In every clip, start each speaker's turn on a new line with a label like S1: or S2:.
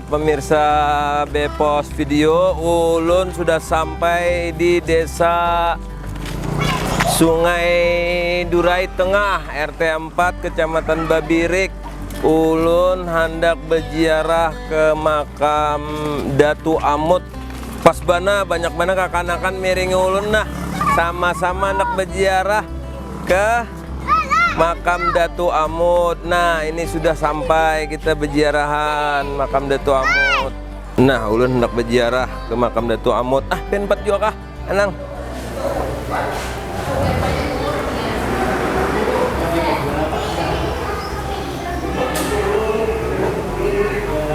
S1: pemirsa Bepos Video, ulun sudah sampai di desa Sungai Durai Tengah, RT 4, Kecamatan Babirik. Ulun hendak berziarah ke makam Datu Amut. Pas bana banyak mana kakanakan miring ulun nah, sama-sama hendak berziarah ke makam Datu Amut. Nah, ini sudah sampai kita berziarahan makam Datu Amut. Nah, ulun hendak berziarah ke makam Datu Amut. Ah, penpat juga kah, Anang?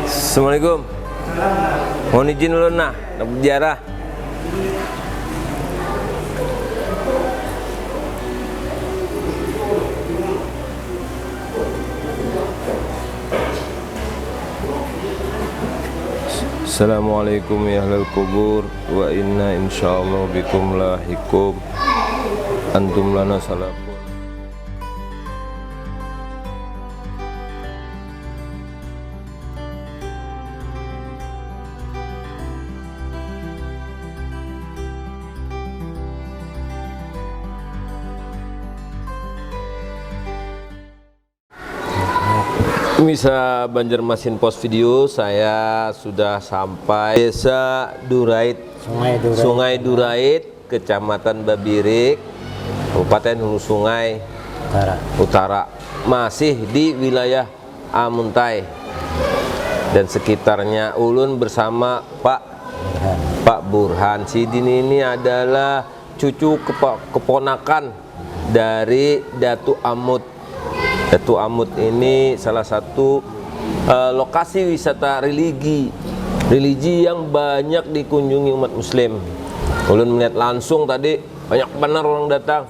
S1: Assalamualaikum. Mohon izin ulun nah, hendak berziarah. Assalamualaikum ya ahlal kubur, wa inna insyaallah bikum lahikum, antum lana salafun. Bisa Banjarmasin Post Video, saya sudah sampai desa Durait, Sungai Durait, Kecamatan Babirik, Kabupaten Hulu Sungai Utara, masih di wilayah Amuntai dan sekitarnya. Ulun bersama Pak Burhan Sidin. Ini adalah cucu keponakan dari Datu Amut. Datu Amut ini salah satu lokasi wisata religi yang banyak dikunjungi umat muslim. Ulun melihat langsung tadi, banyak benar orang datang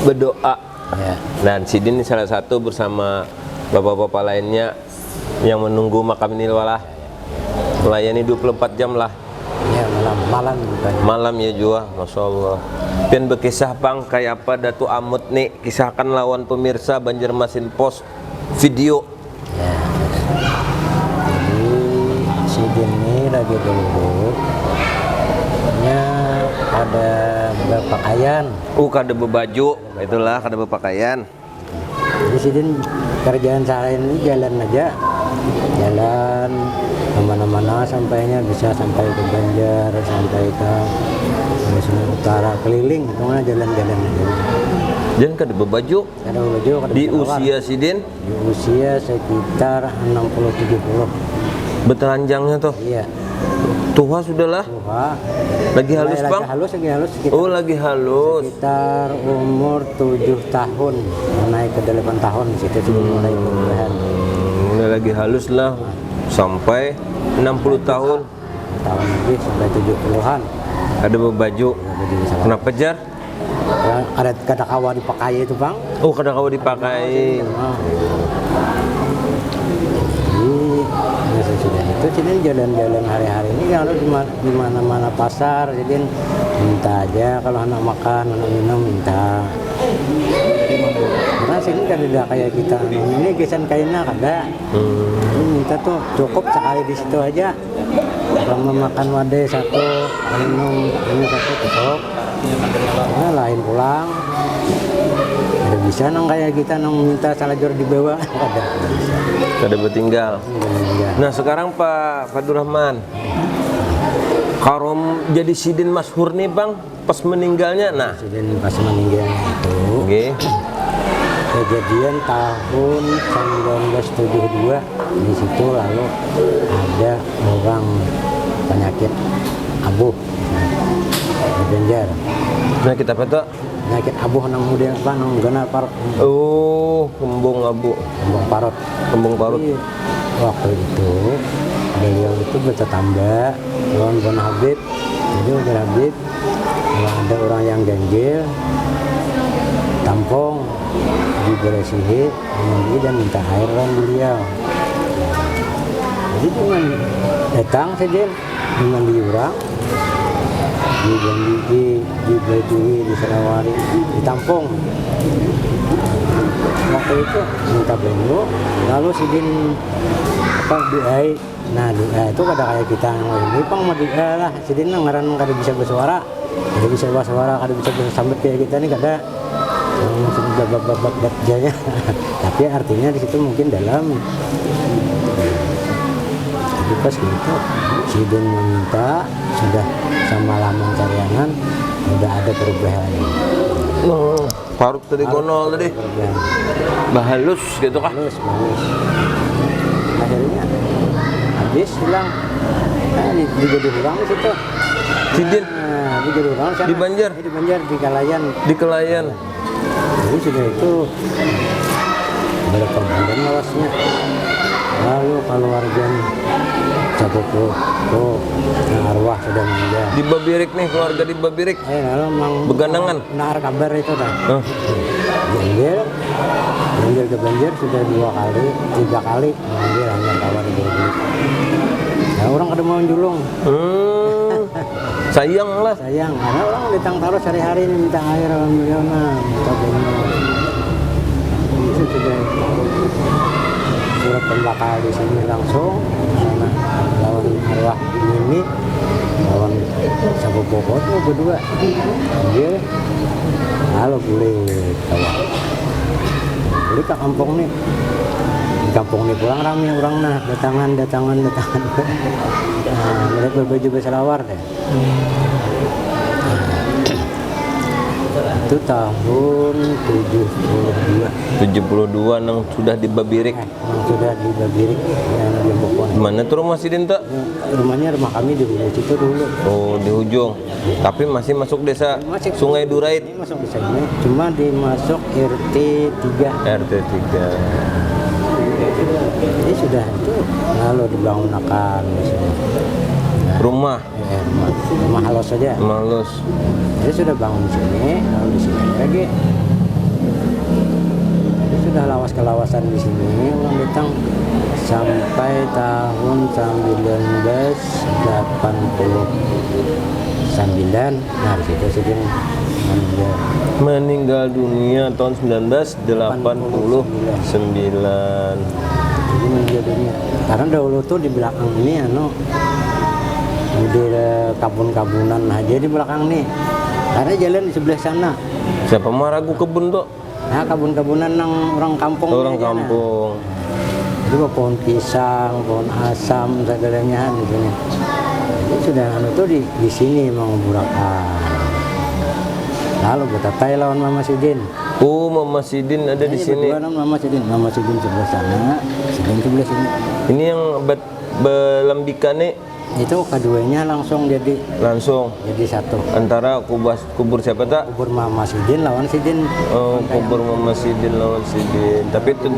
S1: berdoa ya. Dan Sidin ini salah satu bersama bapak-bapak lainnya yang menunggu makam ini walah, melayani 24 jam lah ya, malam ya jua, Masya Allah. Dan berkisah bang, kayak apa Datu Amut nih, kisahkan lawan pemirsa Banjarmasin Post Video.
S2: Ya, jadi Sidin ini lagi dulu nya ada berpakaian.
S1: Kada berbaju, itulah kada berpakaian.
S2: Jadi Sidin kerjaan sehari ini jalan aja, jalan kemana-mana, sampainya bisa sampai ke Banjar, sampai ke Sumatera Utara, keliling, hitungannya jalan-jalan aja.
S1: Jangan kada berbaju.
S2: Kada berbaju, kada
S1: di usia Sidin?
S2: Di usia sekitar 60-70.
S1: Betelanjangnya tuh?
S2: Iya.
S1: Tua sudahlah?
S2: Tua.
S1: Lagi halus bang?
S2: Lagi halus. Sekitar,
S1: oh lagi halus.
S2: Sekitar umur 7 tahun, naik ke 8 tahun di situ sudah mulai perubahan.
S1: Mulai lagi halus lah, sampai 60 tahun.
S2: Tahun lebih sampai 70-an.
S1: Ada berbaju. Kenapa jar?
S2: Ya, ada kadakawa dipakai itu bang.
S1: Oh kadakawa dipakai.
S2: Jadi sudah itu Sidin jalan-jalan hari-hari ini kalau di mana-mana pasar Sidin minta aja, kalau anak makan, anak minum minta. Karena Sidin kan tidak kayak kita ini gesan kainnya kada. Ini minta tuh cukup sekali di situ aja. Kalau makan wadah satu, minum ini satu cukup. Nah, lain pulang. Ada bisa nang kayak kita nang minta salajur di bawah
S1: Kada bertinggal. Nah sekarang Pak Fadurrahman, kalau jadi Sidin masyhur nih bang, pas meninggalnya, nah
S2: Sidin pas meninggalnya itu kejadian tahun 1972 di situ, lalu ada orang penyakit abu di Banjar.
S1: Penyakit apa tuh?
S2: Penyakit abu nang muda apa nang gana parut.
S1: Oh, kembung abu.
S2: Kembung parut.
S1: Kembung parut.
S2: Jadi, waktu itu beliau itu bertetangga lawan Bon Habib. Jadi udah Habib, kalau ada orang yang ganjil, tampung, diberesihi, mandi dan minta air dan beliau. Jadi dengan datang saja, dengan diurang, dibajui, diselawari, ditampung. Waktu itu minta beliau, lalu Sidin apa duai. Nah duai itu kada kayak kita ini pang mah duai lah. Sidin ngaran kada bisa bersuara, kada bisa bersuara, kada bisa bersambet kayak kita nih kada. Sudah bab jaya. Tapi artinya di situ mungkin dalam. Jadi pas gitu Sidin meminta sudah sama laman cariangan udah ada perubahan.
S1: Parut tadi gonol tadi. Bahalus gitu kah?
S2: Bagus. Akhirnya habis hilang. Nah, jadi orang di situ.
S1: Sidin
S2: Nah, jadi orang sana.
S1: di Banjar,
S2: Di Banjar di Kalayan.
S1: di Kelayan.
S2: Jadi sudah itu berapa bulan lawasnya. Lalu kalau warga sepupu arwah sudah meninggal.
S1: Di Babirik nih, keluarga di Babirik.
S2: Lalu memang
S1: Begandangan.
S2: benar kabar itu dah.
S1: Hah?
S2: Banjir ke Banjar sudah 2 kali, 3 kali mengambil hanya kawan dulu. Nah, orang kada mau julung.
S1: Sayang lah.
S2: Sayang, karena orang datang taruh sehari-hari ini minta air alhamdulillah, minta bensin. Itu sudah surat pembakal di sini langsung karena lawan arwah ini lawan sepupu tuh berdua dia halo boleh kawan boleh ke kampung nih di kampung nih pulang ramai orang nah datangan nah, mereka berbaju berselawar deh. Itu tahun
S1: 72 nang sudah di Babirik.
S2: sudah di Babirik yang di Bokon.
S1: Mana tuh rumah Sidin tak?
S2: Rumahnya rumah kami di Hulu situ dulu.
S1: Oh, di ujung. Tapi masih masuk desa
S2: Masih
S1: Sungai Durait.
S2: ini masuk desa ini, cuma dimasuk RT 3.
S1: RT 3.
S2: Ini sudah itu lalu dibangun akan di sini.
S1: Rumah
S2: Rumah halus saja.
S1: Malus.
S2: Jadi sudah bangun di sini, lalu di sini lagi. Jadi sudah lawas-kelawasan di sini, orang datang sampai tahun 1989. Nah, di situ Sidin meninggal.
S1: Meninggal dunia tahun 1989.
S2: Jadi meninggal dunia. Karena dahulu tuh di belakang ini di kabun-kabunan aja di belakang nih. Karena jalan di sebelah sana.
S1: Siapa maragu kebun tuh?
S2: Nah, kabun-kabunan nang orang kampung.
S1: Orang
S2: aja,
S1: kampung.
S2: Nah. Itu pohon pisang, pohon asam, segalanya di sini. Jadi sudah tuh di sini mau burakan. Lalu betatai lawan Mama Sidin.
S1: Oh, Mama Sidin ada di sini.
S2: Mama Sidin sebelah sana, Sidin sebelah sini.
S1: Ini yang belambikan nih
S2: Itu keduanya langsung jadi satu.
S1: antara kubur siapa tak?
S2: Kubur Mama Sidin lawan Sidin.
S1: Oh, kubur Mama Sidin lawan Sidin. Tapi itu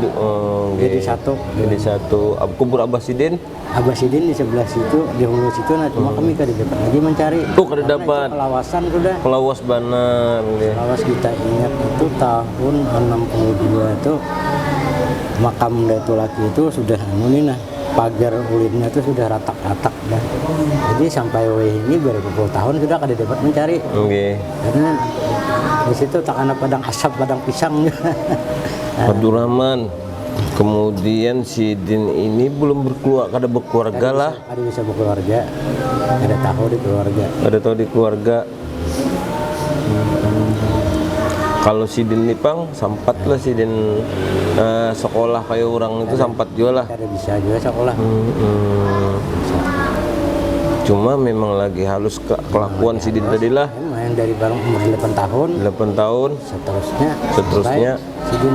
S2: Jadi satu.
S1: Jadi satu. Kubur Abah Sidin?
S2: Abah Sidin di sebelah situ, di hulu situ. Nah, cuma kami kada dapat lagi mencari.
S1: Oh, kada
S2: Karena
S1: dapat.
S2: itu Kelawasan sudah.
S1: Kelawas banar.
S2: Lawas kita ingat itu tahun 62 itu makam Datuk Laki itu sudah nah pagar ulitnya itu sudah ratak-ratak dah. Jadi sampai ini berpuluh tahun sudah kada dapat mencari.
S1: Oke.
S2: Karena di situ tak ada padang asap, padang pisang.
S1: Abdurrahman. Kemudian Sidin ini belum berkeluarga lah.
S2: Ada bisa berkeluarga. Ada tahu di keluarga.
S1: Ada tahu di keluarga. Kalau Sidin Nipang sempat lah Sidin sekolah kayak orang itu sempat juga lah.
S2: Ada bisa juga sekolah.
S1: Cuma memang lagi halus kelakuan Sidin tadi lah.
S2: Main dari barang umur 8 tahun.
S1: 8 tahun. Seterusnya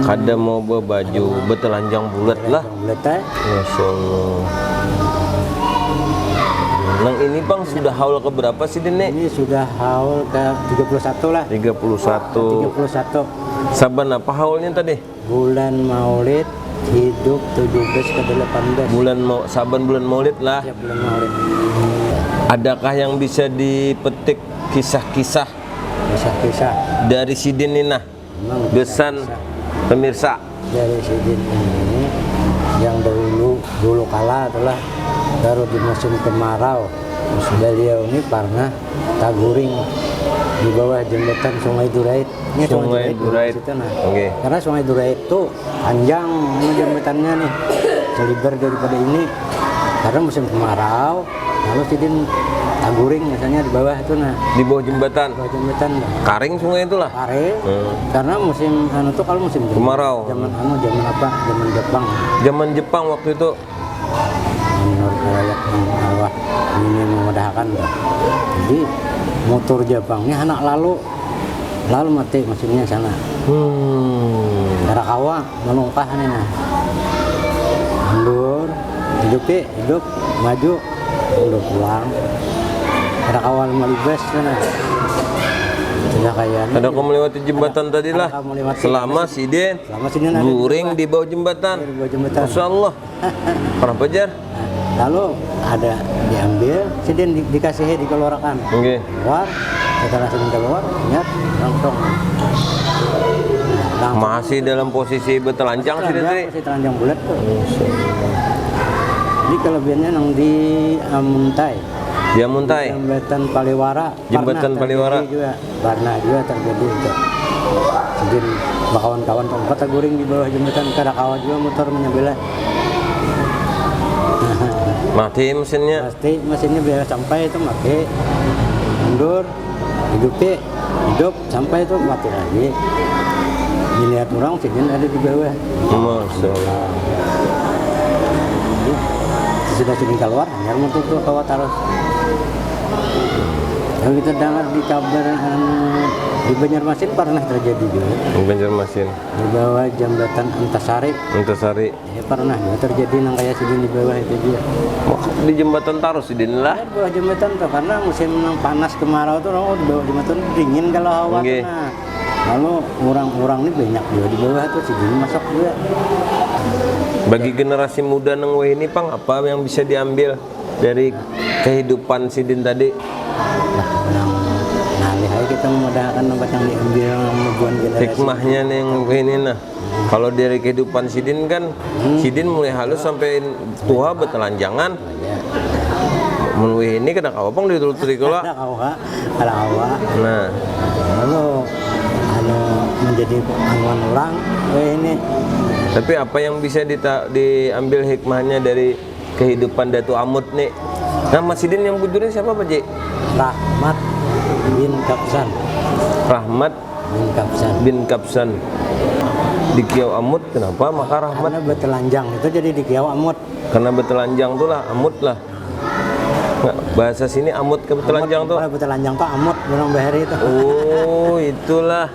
S1: kada mau baju betelanjang bulat lah. Masya Allah. Nang ini Bang sudah haul ke berapa Sidin nih?
S2: Ini sudah haul ke 31 lah. 31.
S1: Saban apa haulnya tadi?
S2: Bulan Maulid hidup 17 ke 18.
S1: Saban bulan Maulid lah.
S2: Ya, bulan Maulid.
S1: Adakah yang bisa dipetik kisah-kisah dari Sidin ini nah? Besan pemirsa
S2: dari Sidin ini yang dulu kala adalah baru di musim kemarau. Beliau ini pernah taguring di bawah jembatan Sungai Durait. Ini
S1: Sungai Durait.
S2: Nah.
S1: Okay.
S2: Karena Sungai Durait itu panjang jembatannya nih, selibar daripada ini. karena musim kemarau, lalu sidin taguring misalnya di bawah itu nah.
S1: Di bawah jembatan.
S2: Bawah jembatan dah.
S1: Karing sungai itulah.
S2: Kare, karena musim tuh kalau musim
S1: Kemarau.
S2: zaman apa? Zaman Jepang.
S1: Zaman Jepang waktu itu.
S2: Menurut ayat Allah ini memudahkan dah. Jadi motor Jepangnya anak lalu mati mesinnya sana. Cara kawa menungkah nih nah. Mundur, hidup, maju, mundur pulang. Cara awal melibas sana. Sudah kayak
S1: Ada kamu melewati jembatan tadi lah. Selama sidin guring di bawah jembatan.
S2: di bawah jembatan.
S1: Masya Allah. Pernah belajar?
S2: Lalu ada diambil, sidin dikasih dikeluarkan.
S1: Oke.
S2: Keluar, setelah sidin keluar, ingat langsung.
S1: Masih dalam posisi bertelanjang sidin tadi.
S2: Masih telanjang bulat tuh. Jadi kelebihannya yang di Amuntai.
S1: Dia muntai.
S2: Jembatan Paliwara.
S1: Jembatan Paliwara.
S2: Pernah juga terjadi itu. Sidin kawan-kawan tempat guring di bawah jembatan, kada kawan juga motor menyebelah.
S1: Mati mesinnya.
S2: Pasti mesinnya biar sampai itu mati. Mundur, hidup sampai itu mati lagi. Dilihat orang sidin ada di bawah.
S1: Masya Allah.
S2: Jadi, sudah sidin keluar, hanya motor itu kawat terus. Kalau kita dengar di kabar di Banjarmasin pernah terjadi juga.
S1: Banjarmasin.
S2: Di bawah jembatan Antasari.
S1: Antasari.
S2: Ya pernah juga terjadi nang kayak sidin di bawah itu juga.
S1: Di jembatan Tarus sidin lah.
S2: Di bawah jembatan tuh karena musim nang panas kemarau tuh orang di bawah jembatan dingin kalau hawa
S1: Nggih.
S2: nah. Lalu orang-orang ini banyak juga di bawah tuh sidin masuk juga.
S1: Bagi generasi muda nang weh ini pang apa yang bisa diambil dari kehidupan sidin tadi?
S2: Nah, lihat kita memudahkan tempat yang diambil membuat generasi.
S1: Hikmahnya nih yang ini nah. Kalau dari kehidupan sidin kan, sidin mulai halus sampai tua bertelanjangan.
S2: Ya.
S1: Mulai ini kena kawapang di tuluturi kula.
S2: Ada kawa.
S1: Nah,
S2: Lalu menjadi anuan orang ini.
S1: tapi apa yang bisa diambil hikmahnya dari kehidupan Datu Amut nih? Nama sidin yang bujurnya siapa Pak Ji?
S2: Rahmat bin Kapsan.
S1: Rahmat
S2: Bin Kapsan.
S1: bin Kapsan. Di Kiau Amut kenapa? Maka Rahmat
S2: Karena betelanjang itu jadi di Kiau Amut.
S1: karena betelanjang tuh lah, Amut lah. Nggak, bahasa sini Amut ke betelanjang tuh.
S2: Kalau betelanjang tuh Amut bilang bahari itu.
S1: Oh, itulah.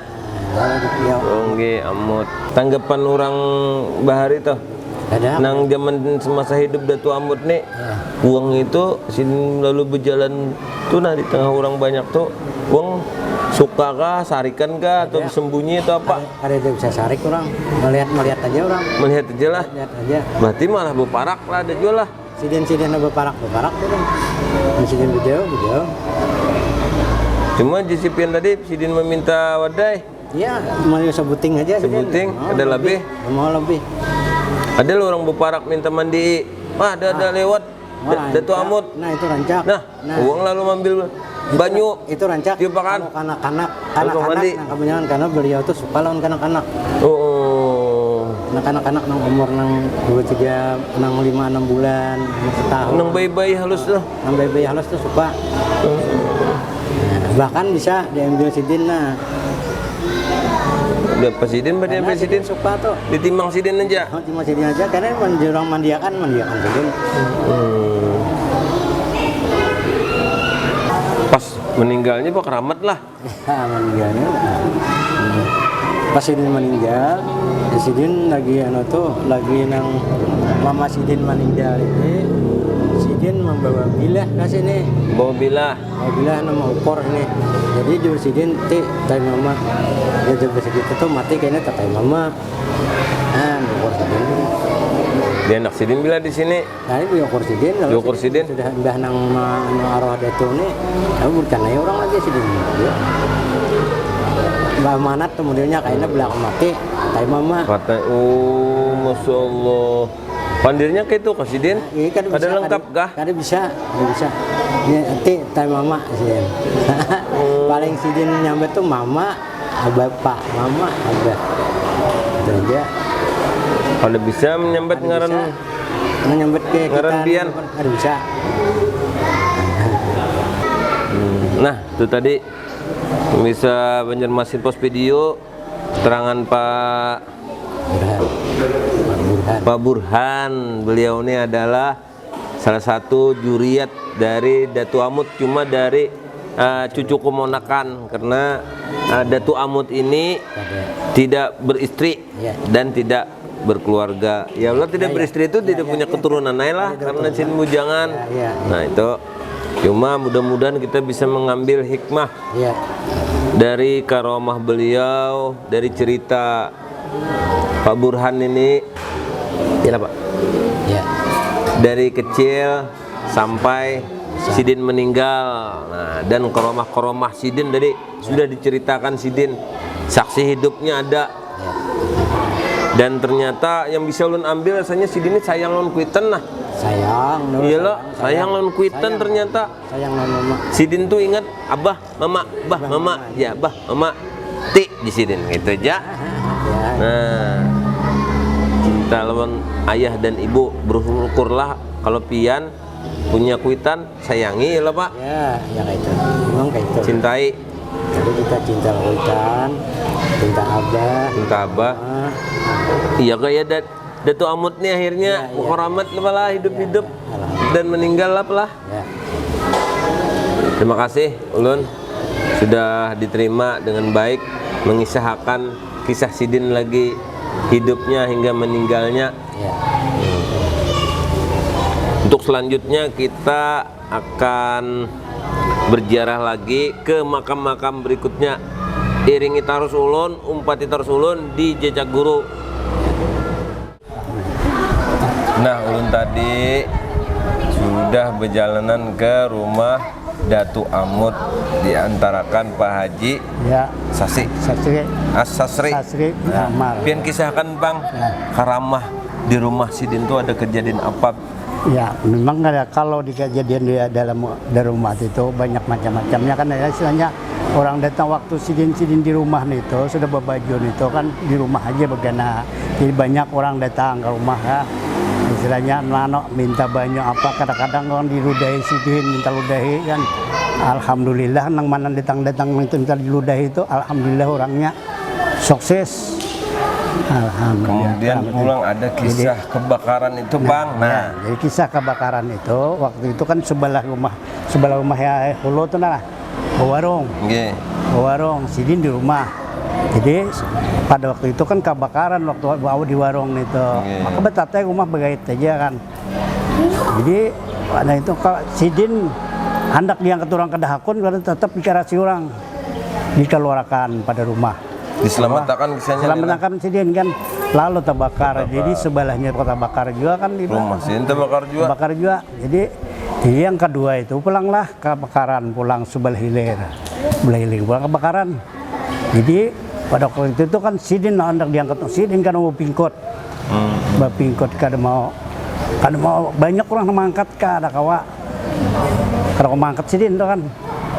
S2: Kalau di Kiau
S1: Oke, Amut. Tanggapan orang Bahari tuh.
S2: ada.
S1: Nang zaman semasa hidup Datu Amut nih,
S2: Ya.
S1: uang itu sini lalu berjalan tuh nah di tengah orang banyak tuh, uang suka kah, sarikan kah, atau sembunyi atau apa?
S2: Ada itu bisa sarik orang melihat aja orang.
S1: Melihat aja lah.
S2: Lihat aja.
S1: Berarti malah berparak lah, ada jual lah.
S2: Sidin beparak tuh orang. Sidin video.
S1: Cuma Jisipian tadi Sidin meminta wadai,
S2: Iya, mau sebuting aja.
S1: Sebuting,
S2: Sidin.
S1: ada lebih?
S2: Mau lebih.
S1: ada lo orang berparak minta mandi, ada lewat Datu Amut.
S2: Nah itu rancak.
S1: Nah, uang lalu ambil banyu.
S2: Itu rancak.
S1: Tiupakan.
S2: Anak-anak
S1: mandi.
S2: nah, kebanyakan karena beliau tuh suka lawan kanak-kanak.
S1: Oh,
S2: Anak-anak nang umur nang 2, 3, nang 5, 6 bulan, setahun.
S1: nang bayi-bayi halus tuh.
S2: Nang bayi halus tuh suka. Nah, bahkan bisa diambil sidin nah.
S1: Udah pas Sidin, berarti ambil Sidin.
S2: Suka tuh.
S1: Ditimbang Sidin aja.
S2: Cuma sidin aja karena menjurang mandiakan sidin.
S1: Pas meninggalnya Pak Rahmat lah.
S2: Ya, meninggalnya. Pas Sidin meninggal, Sidin lagi lagi nang mama Sidin meninggal ini, Sidin membawa bilah ke sini.
S1: Bawa bilah.
S2: Bawa bilah nama ukor ini. Jadi jujur Sidin tay mama. Dia jujur segitu tuh mati kayaknya tay mama. Nah, ukor Sidin.
S1: Dia anak Sidin bilah di sini.
S2: Nah, ini ukor Sidin.
S1: Di ukor Sidin.
S2: Sudah mbah nang arwah Datu ini, kamu bukan orang lagi Sidin. Ya. Mbak Manat kemudiannya kayaknya belakang mati, tay mama.
S1: Kata, oh, Masya Allah. Pandirnya kayak itu Kak Sidin?
S2: Ini kan
S1: Ada lengkap kah?
S2: Kada bisa. Ini nanti tay mama Sidin. Paling Sidin nyampe tuh mama, bapak, mama, abah. Itu aja.
S1: Kalau bisa menyambat ngaran
S2: nyambet ke kita.
S1: Ngerendian.
S2: Ada bisa.
S1: Nah, itu tadi bisa Banjarmasin Pos Video keterangan Pak Burhan. Beliau ini adalah salah satu juriat dari Datu Amut, cuma dari cucu kemonakan, karena Datu Amut ini tidak beristri dan tidak berkeluarga. Ya Allah, tidak beristri itu tidak punya keturunan lah, karena sin bujangan. Nah itu, cuma mudah-mudahan kita bisa mengambil hikmah dari karomah beliau, dari cerita Pak Burhan ini. Ya Pak. Dari kecil sampai Sidin meninggal. Nah, dan koromah-koromah Sidin tadi sudah diceritakan Sidin. Saksi hidupnya ada. Dan ternyata yang bisa ulun ambil rasanya Sidin ini sayang lawan kuiten nah.
S2: Sayang.
S1: Iyalah, sayang lawan kuiten ternyata.
S2: Sayang lawan mama.
S1: Sidin tuh ingat abah, mama, mama, ya abah, mama, ti di Sidin gitu aja. Nah, cinta lawan ayah dan ibu, bersyukurlah kalau pian punya kuitan, sayangi lah Pak.
S2: Ya kayak itu. Memang kayak itu.
S1: Cintai.
S2: Jadi kita cinta kuitan, cinta abah.
S1: Iya kayak Datu Amut nih akhirnya mukharamat lah hidup-hidup dan meninggal lah. Terima kasih ulun sudah diterima dengan baik mengisahkan kisah Sidin lagi hidupnya hingga meninggalnya. Untuk selanjutnya kita akan berziarah lagi ke makam-makam berikutnya. Iringi tarus ulun, umpati tarus ulun di jejak guru. Nah, ulun tadi sudah berjalanan ke rumah Datu Amut, diantarakan Pak Haji Sasri. Pian kisahkan Bang, karamah di rumah Sidin itu ada kejadian apa?
S2: Ya, memang ada. Kalau di kejadian di dalam rumah itu banyak macam-macamnya kan ya, istilahnya orang datang waktu Sidin di rumah itu sudah babajun itu kan di rumah aja begana. Jadi banyak orang datang ke rumah ya. Istilahnya nano minta banyak apa, kadang-kadang orang diludahi Sidin minta ludahi kan. Alhamdulillah nang mana datang-datang minta diludahi itu alhamdulillah orangnya sukses.
S1: Kemudian pulang ada kisah kebakaran itu Bang. Nah,
S2: jadi kisah kebakaran itu waktu itu kan sebelah rumah ya Hulu tuh nah warung Sidin di rumah. Jadi pada waktu itu kan kebakaran waktu bawa di warung itu. Maka betata rumah begait aja kan. Jadi pada itu kalau Sidin hendak diangkat orang ke dahakun karena tetap bicara si orang dikeluarkan pada rumah.
S1: Diselamatkan kisahnya.
S2: Selamatkan Sidin kan lalu terbakar. Jadi sebelahnya kota bakar juga kan di
S1: rumah Sidin terbakar juga.
S2: Bakar juga. Jadi yang kedua itu pulanglah kebakaran, pulang sebelah hilir pulang kebakaran. Jadi pada waktu itu kan Sidin hendak diangkat Sidin kan mau pingkot. Pingkot kada mau banyak orang mengangkat kada kawa. Kada mengangkat Sidin itu kan.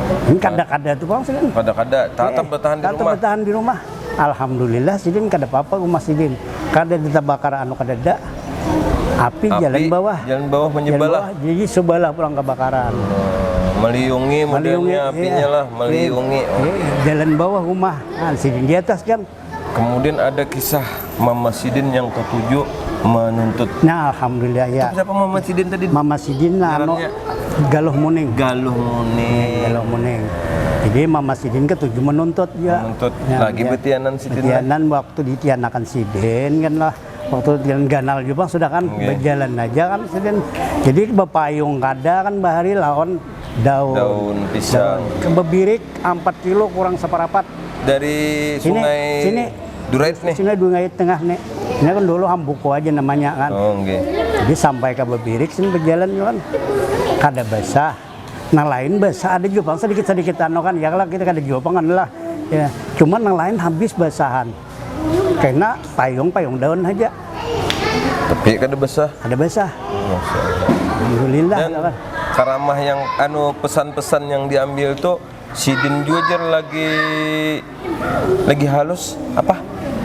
S2: Ini kada tuh Bang Sidin.
S1: Kada tetap bertahan di rumah.
S2: Alhamdulillah Sidin kada apa-apa rumah Sidin. Kada ditabakar kada ada. Api jalan bawah menyebalah. Jadi sebelah pulang kebakaran.
S1: Meliungi modelnya apinya lah, meliungi.
S2: Jalan bawah rumah. Nah, Sidin di atas kan.
S1: Kemudian ada kisah Mama Sidin yang ketujuh menuntut.
S2: Nah, alhamdulillah ya.
S1: Itu siapa Mama Sidin tadi?
S2: Mama Sidin Galuh Muning. Jadi Mama Sidin ketujuh menuntut ya.
S1: Lagi betianan Sidin.
S2: Betianan waktu ditianakan Sidin kan lah. Waktu jalan ganal juga sudah kan berjalan aja kan Sidin. Jadi bepayung kada kan bahari lawan daun
S1: pisang.
S2: Kebebirik 4 kilo kurang separapat.
S1: Dari sungai
S2: sini
S1: Durait nih.
S2: Sungai Durait tengah nih. Ini kan dulu Hambuko aja namanya kan. Jadi sampai ke Bebirik sini berjalan kan. Kada basah. Nah lain basah ada juga bang sedikit kan ya lah kita kada juga kan lah. Ya, cuman yang lain habis basahan. Karena payung daun aja.
S1: Tapi kada basah.
S2: Ada basah. Alhamdulillah.
S1: Dan kan. Karamah yang pesan-pesan yang diambil tuh Sidin juga lagi halus apa?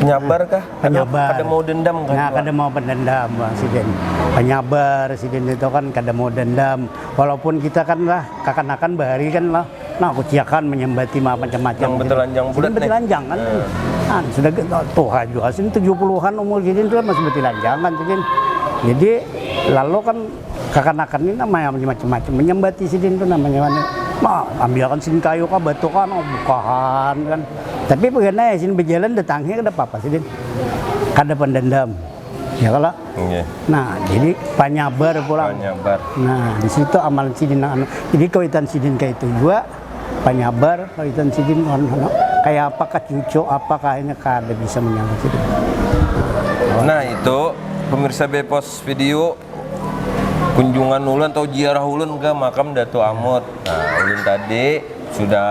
S1: Penyabar kah?
S2: Penyabar.
S1: Kada mau dendam kan?
S2: Nah, kada mau pendendam Bang Sidin. Penyabar Sidin itu kan kada mau dendam. Walaupun kita kan lah kakan-kakan bahari kan lah. Nah, kuciakan menyembati macam-macam.
S1: Yang betelanjang bulat nih.
S2: Betelanjang kan. Nah, sudah tuh juga Sidin 70-an umur Sidin itu masih betelanjang kan Sidin. Jadi lalu kan kakan-kakan ini namanya macam-macam. Menyembati Sidin itu namanya mana? Nah, ambilkan sin kayu kah batu kan, oh, bukaan kan. Tapi bagaimana sin berjalan datangnya kada apa-apa Sidin. Kada pendendam. Ya kalau.
S1: Iya.
S2: Nah, jadi penyabar pulang.
S1: Penyabar.
S2: Nah, di situ amalan Sidin jadi kawitan Sidin kayak itu juga penyabar, kawitan Sidin kayak apakah cucu, apakah ini kada bisa menyambut Sidin.
S1: Nah, itu pemirsa Bepos video kunjungan ulun atau ziarah ulun ke makam Datu Amut. Nah, ulun tadi sudah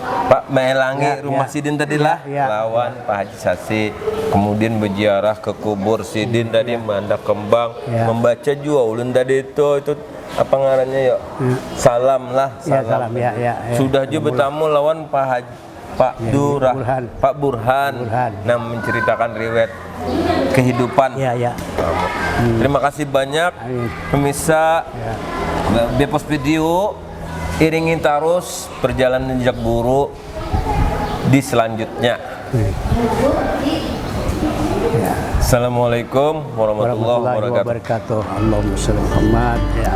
S1: Pak melangi rumah Sidin tadi lah, lawan Pak Haji Sasi. Kemudian berziarah ke kubur Sidin tadi, mandak kembang, membaca juga ulun tadi itu apa ngarannya yuk? Salam lah, salam.
S2: Ya.
S1: Sudah juga bertamu lawan Pak Haji Pak Burhan. Nah, menceritakan riwayat kehidupan.
S2: Ya.
S1: Terima kasih banyak pemirsa Bepos Video. Iringi terus perjalanan jejak guru di selanjutnya. Assalamualaikum warahmatullahi wabarakatuh.
S2: Allahumma sholli Muhammad. Ya.